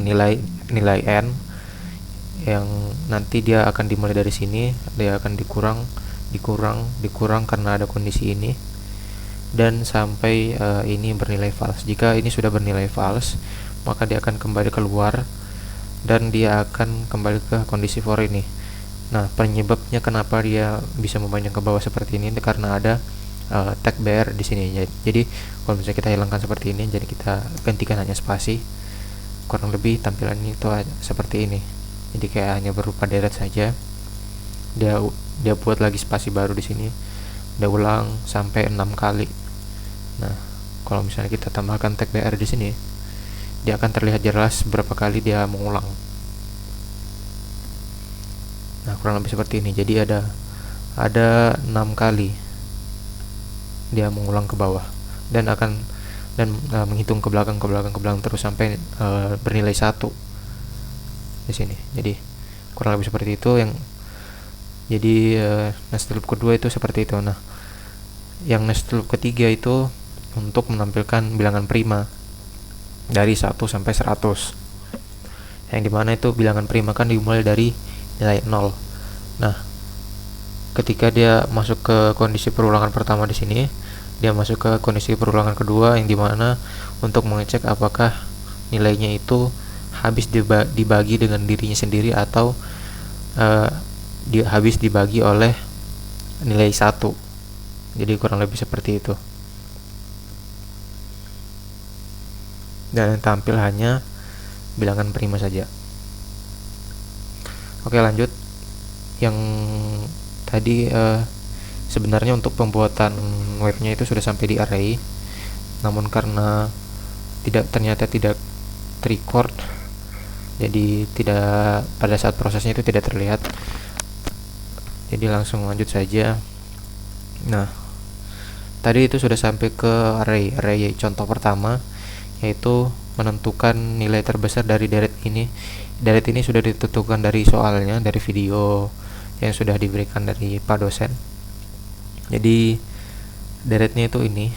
Speaker 1: nilai n, yang nanti dia akan dimulai dari sini, dia akan dikurang karena ada kondisi ini, dan sampai ini bernilai false. Jika ini sudah bernilai false, maka dia akan kembali keluar dan dia akan kembali ke kondisi for ini. Nah, penyebabnya kenapa dia bisa memanjang ke bawah seperti ini karena ada tag BR di sini. Jadi kalau misalnya kita hilangkan seperti ini, jadi kita gantikan hanya spasi, kurang lebih tampilannya itu seperti ini. Jadi kayak hanya berupa deret saja. Dia buat lagi spasi baru di sini. Dia ulang sampai 6 kali. Nah, kalau misalnya kita tambahkan tag BR di sini, dia akan terlihat jelas berapa kali dia mengulang. Nah, kurang lebih seperti ini. Jadi ada 6 kali dia mengulang ke bawah dan menghitung ke belakang terus sampai bernilai 1 di sini. Jadi kurang lebih seperti itu. Jadi nested loop kedua itu seperti itu. Nah, yang nested loop ketiga itu untuk menampilkan bilangan prima dari 1 sampai 100. Yang dimana itu bilangan prima kan dimulai dari nilai 0. Nah, ketika dia masuk ke kondisi perulangan pertama di sini, dia masuk ke kondisi perulangan kedua yang dimana untuk mengecek apakah nilainya itu habis dibagi dengan dirinya sendiri atau habis dibagi oleh nilai 1. Jadi kurang lebih seperti itu. Dan yang tampil hanya bilangan prima saja. Oke, lanjut. Yang tadi sebenarnya untuk pembuatan webnya itu sudah sampai di array, namun karena ternyata tidak record, jadi tidak, pada saat prosesnya itu tidak terlihat. Jadi langsung lanjut saja. Nah, tadi itu sudah sampai ke array contoh pertama, yaitu menentukan nilai terbesar dari deret ini. Deret ini sudah ditentukan dari soalnya, dari video yang sudah diberikan dari Pak dosen. Jadi deretnya itu ini.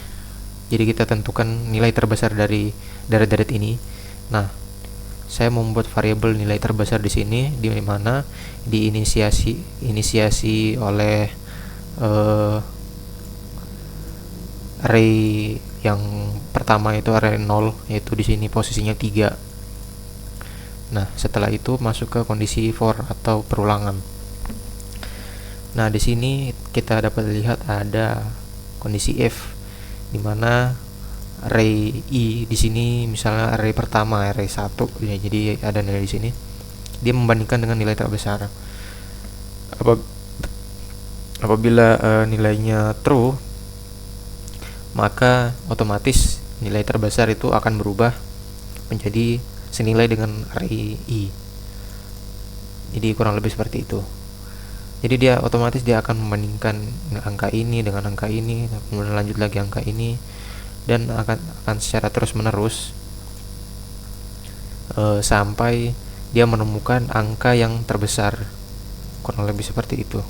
Speaker 1: Jadi kita tentukan nilai terbesar dari deret-deret ini. Nah, saya membuat variabel nilai terbesar di sini, di mana diinisiasi oleh array yang pertama itu array 0, yaitu di sini posisinya 3. Nah, setelah itu masuk ke kondisi for atau perulangan. Nah, di sini kita dapat lihat ada kondisi if, di mana array i di sini misalnya array pertama array 1 ya, jadi ada nilai di sini. Dia membandingkan dengan nilai terbesar. Apabila nilainya true, maka otomatis nilai terbesar itu akan berubah menjadi senilai dengan array i. Jadi kurang lebih seperti itu. Jadi dia akan membandingkan angka ini dengan angka ini, kemudian lanjut lagi angka ini, dan akan secara terus menerus sampai dia menemukan angka yang terbesar. Kurang lebih seperti itu.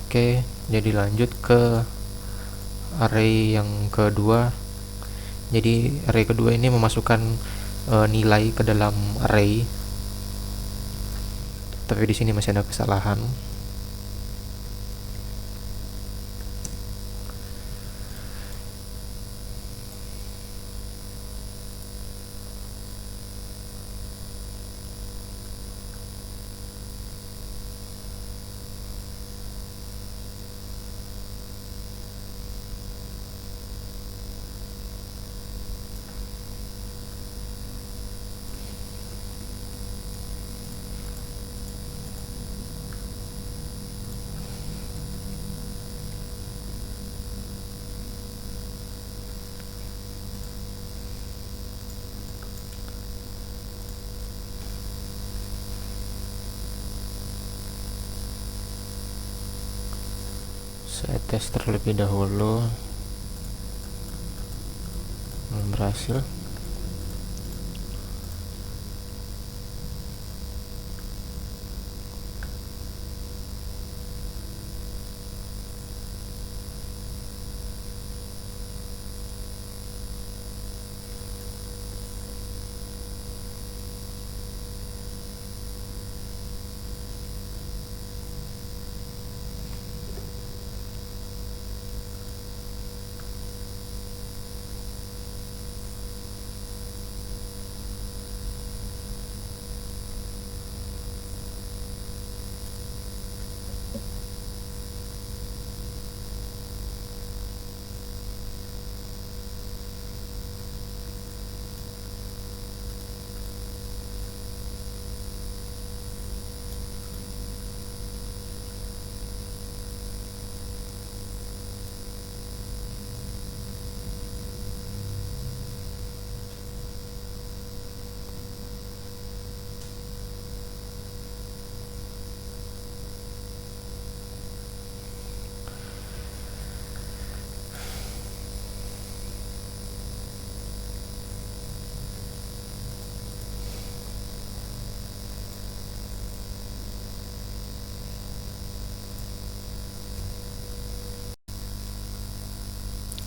Speaker 1: Oke, jadi lanjut ke array yang kedua. Jadi array kedua ini memasukkan nilai ke dalam array, tapi di sini masih ada kesalahan. Saya tes terlebih dahulu. Belum berhasil.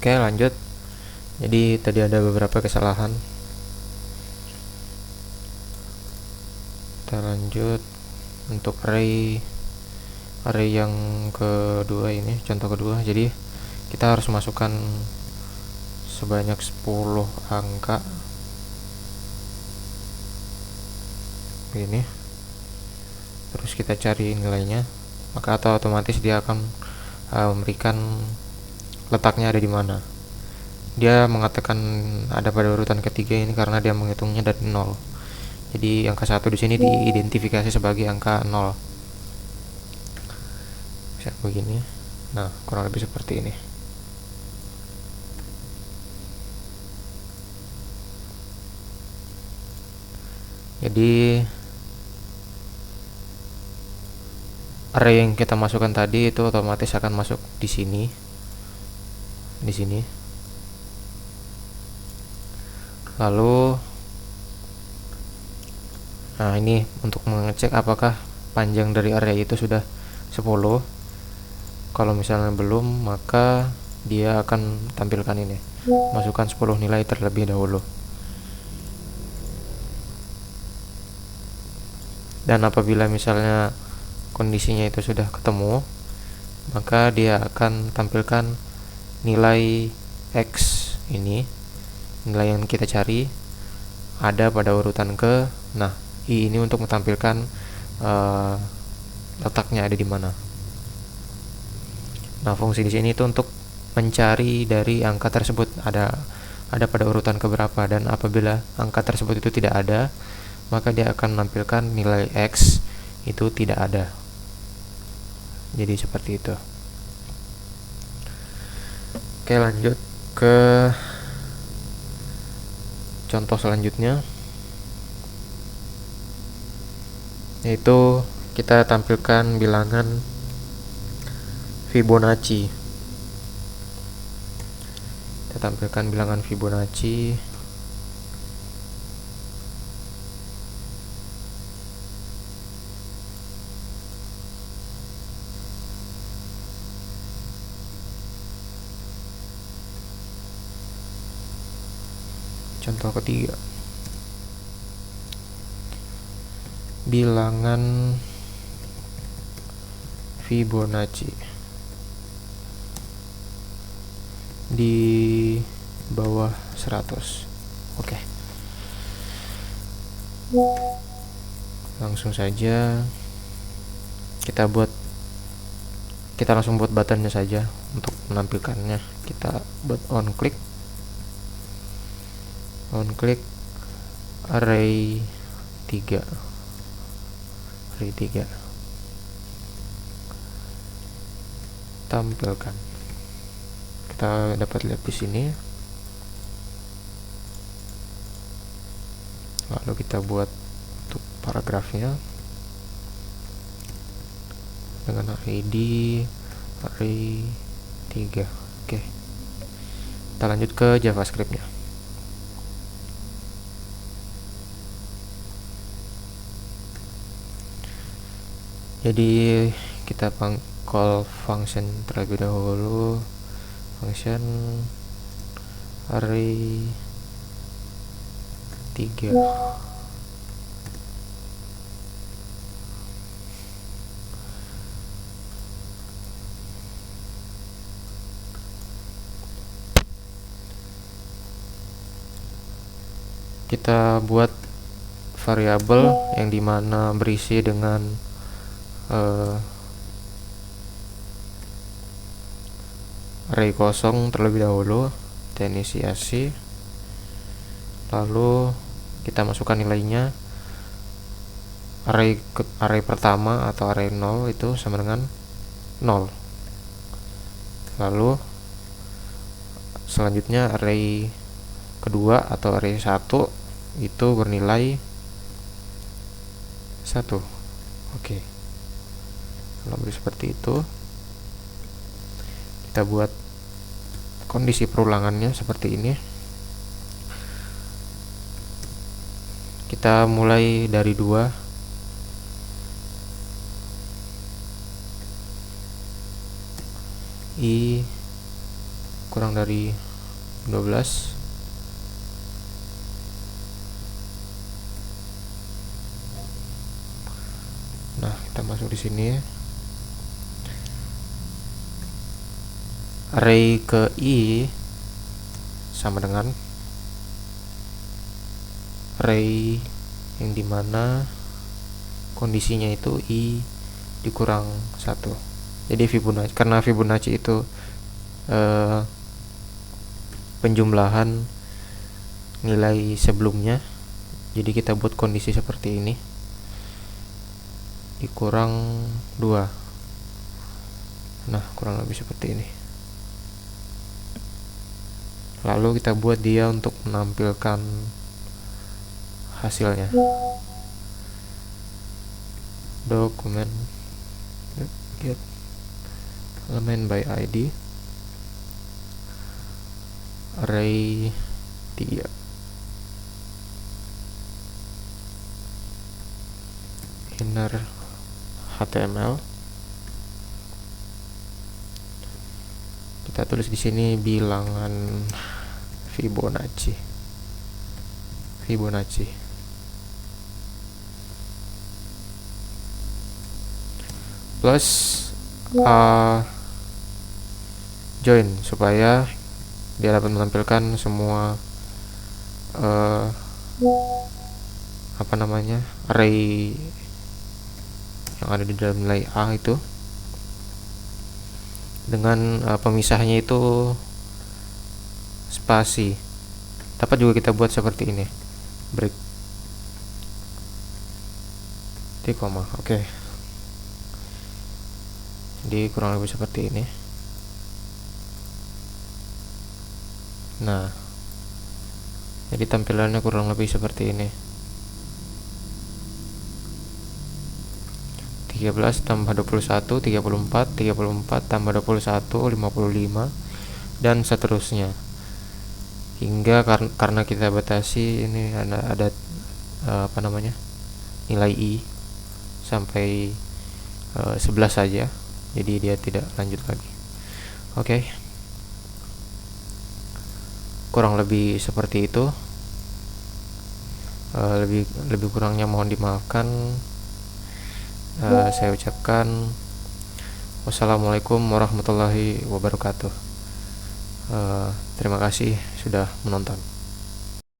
Speaker 1: Oke, lanjut. Jadi tadi ada beberapa kesalahan. Kita lanjut untuk array yang kedua ini, contoh kedua. Jadi kita harus masukkan sebanyak 10 angka begini, terus kita cari nilainya, maka otomatis dia akan memberikan letaknya ada di mana. Dia mengatakan ada pada urutan ketiga ini karena dia menghitungnya dari 0. Jadi angka 1 di sini diidentifikasi sebagai angka 0. Bisa begini. Nah, kurang lebih seperti ini. Jadi array yang kita masukkan tadi itu otomatis akan masuk di sini. Di sini. Lalu nah, ini untuk mengecek apakah panjang dari array itu sudah 10. Kalau misalnya belum, maka dia akan tampilkan ini. Masukkan 10 nilai terlebih dahulu. Dan apabila misalnya kondisinya itu sudah ketemu, maka dia akan tampilkan nilai X ini, nilai yang kita cari ada pada urutan ke. Nah, I ini untuk menampilkan letaknya ada di mana. Nah, fungsi di sini itu untuk mencari dari angka tersebut ada pada urutan keberapa, dan apabila angka tersebut itu tidak ada, maka dia akan menampilkan nilai X itu tidak ada. Jadi seperti itu. Oke, lanjut ke contoh selanjutnya, yaitu kita tampilkan bilangan Fibonacci. Kita tampilkan bilangan Fibonacci. Contoh ketiga, bilangan Fibonacci di bawah 100. Oke. Langsung saja kita langsung buat buttonnya saja. Untuk menampilkannya kita buat on click array 3. Tampilkan. Kita dapat lihat di sini. Lalu kita buat untuk paragrafnya dengan id array 3. Oke. Kita lanjut ke JavaScript-nya. Jadi kita call function terlebih dahulu, function array 3. Kita buat variabel yang dimana berisi dengan array kosong terlebih dahulu, kita inisiasi, lalu kita masukkan nilainya. Array pertama atau array 0 itu sama dengan 0. Lalu selanjutnya array kedua atau array 1 itu bernilai 1. Oke. Lalu seperti itu. Kita buat kondisi perulangannya seperti ini. Kita mulai dari 2. I kurang dari 12. Nah, kita masuk di sini ya. Array ke i sama dengan array yang dimana kondisinya itu i dikurang 1. Jadi Fibonacci, karena Fibonacci itu penjumlahan nilai sebelumnya, jadi kita buat kondisi seperti ini, dikurang 2. Nah, kurang lebih seperti ini. Lalu kita buat dia untuk menampilkan hasilnya. Dokumen get element by id array 3. Inner HTML. Kita tulis di sini bilangan Fibonacci plus join, supaya dia dapat menampilkan semua array yang ada di dalam nilai A itu, dengan pemisahnya itu spasi. Dapat juga kita buat seperti ini, break di koma. Oke. Jadi kurang lebih seperti ini. Nah, jadi tampilannya kurang lebih seperti ini. 13 tambah 21, 34, 34 tambah 21, 55, dan seterusnya. Hingga karena kita batasi ini ada nilai i sampai 11 saja. Jadi dia tidak lanjut lagi. Oke. Kurang lebih seperti itu. Lebih kurangnya mohon dimaafkan. Saya ucapkan wassalamualaikum warahmatullahi wabarakatuh. Terima kasih sudah menonton.